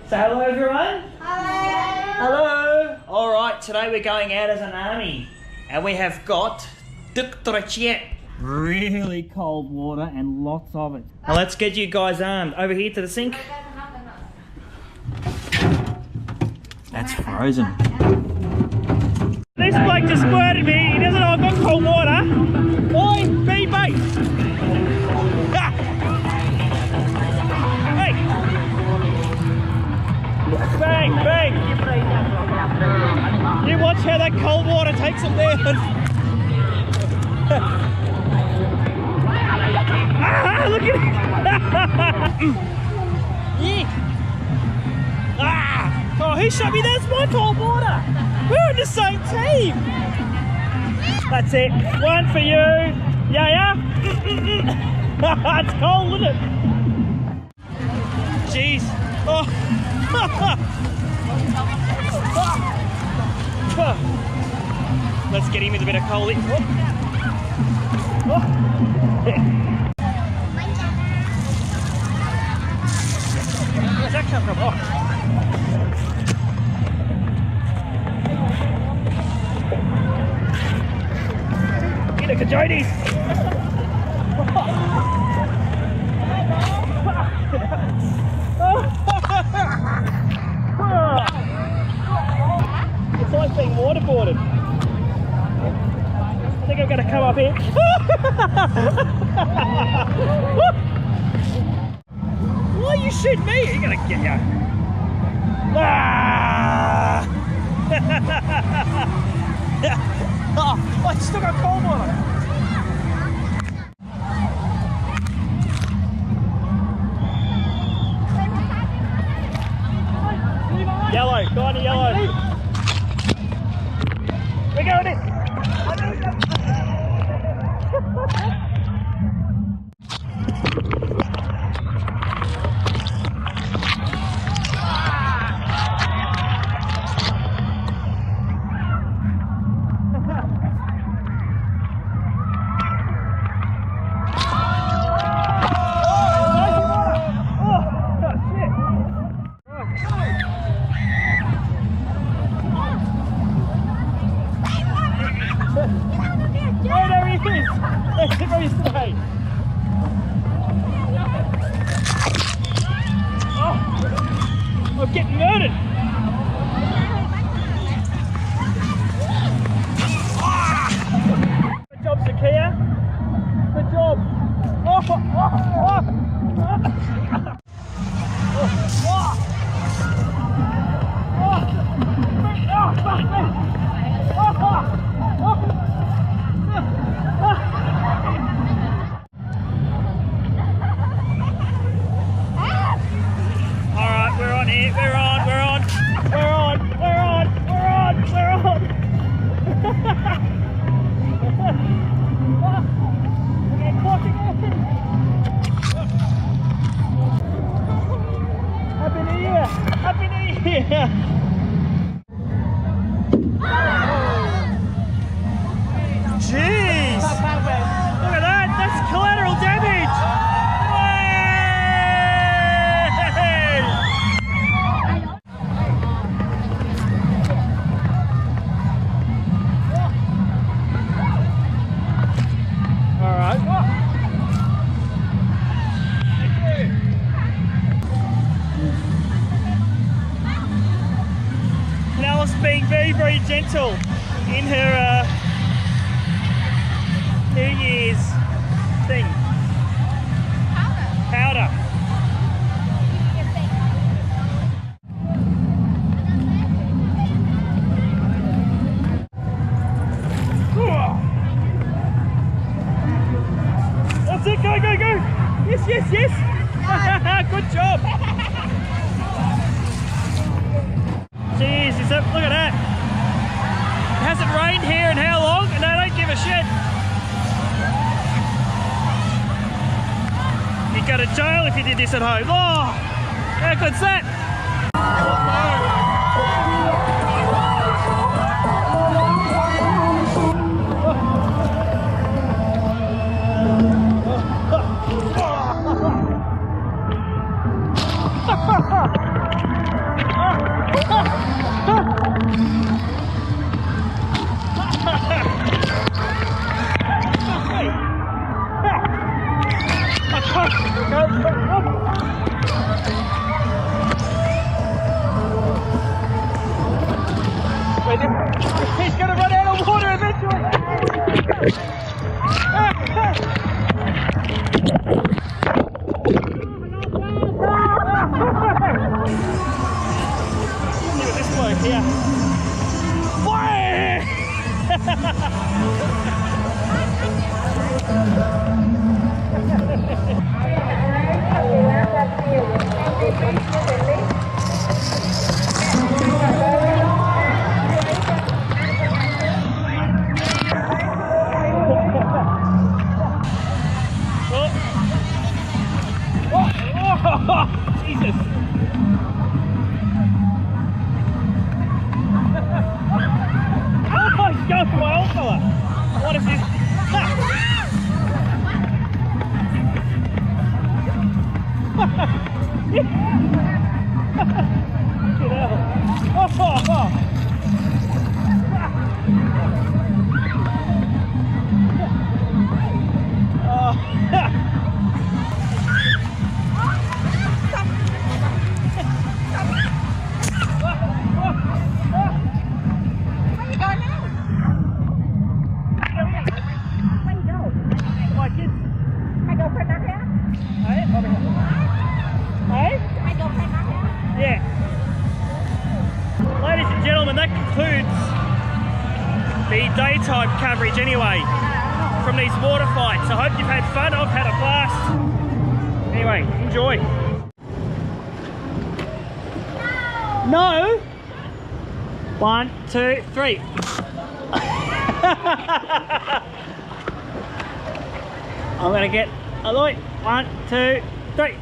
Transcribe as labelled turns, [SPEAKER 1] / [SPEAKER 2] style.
[SPEAKER 1] Say hello, everyone.
[SPEAKER 2] Hello.
[SPEAKER 1] Hello. All right, today we're going out as an army, and we have got really cold water and lots of it. Now let's get you guys armed. Over here to the sink. That's frozen. This bloke just squirted me. He doesn't know I've got cold water. Oi, be mate. Ah. Hey. Bang, bang. You watch how that cold water takes him down. Ah, look at it. Yeah. Ah. Oh, who shot me? That's my cold water. We're in the same team. That's it. One for you. Yeah. It's cold, isn't it? Jeez. Oh. Let's get him with a bit of cold. Oh. Where's that come from? Oh. Get a cajoides! It's like being waterboarded. I think I'm going to come up here. Why are you shooting me? You're going to get you. Ah! Oh, I still got cold water. Yellow, go on to yellow. We're going in. I'm getting murdered. Good job, Zakia. Good job. Happy New Year! Jeez! Look at that! That's collateral damage! Alright. Kinal's being very, very gentle in her New Year's thing. Powder. That's it, go! Yes! Good job! Jeez, look at that. It hasn't rained here in how long? And they don't give a shit. You'd go to jail if you did this at home. Oh, how good's that? here. Fire! Oh, Jesus! Oh, he's going for my old fella. What is this? Ladies and gentlemen, that concludes the daytime coverage anyway from these water fights. I hope you've had fun. I've had a blast. Anyway, enjoy. No. 1, 2, 3. I'm gonna get a light. 1, 2, 3.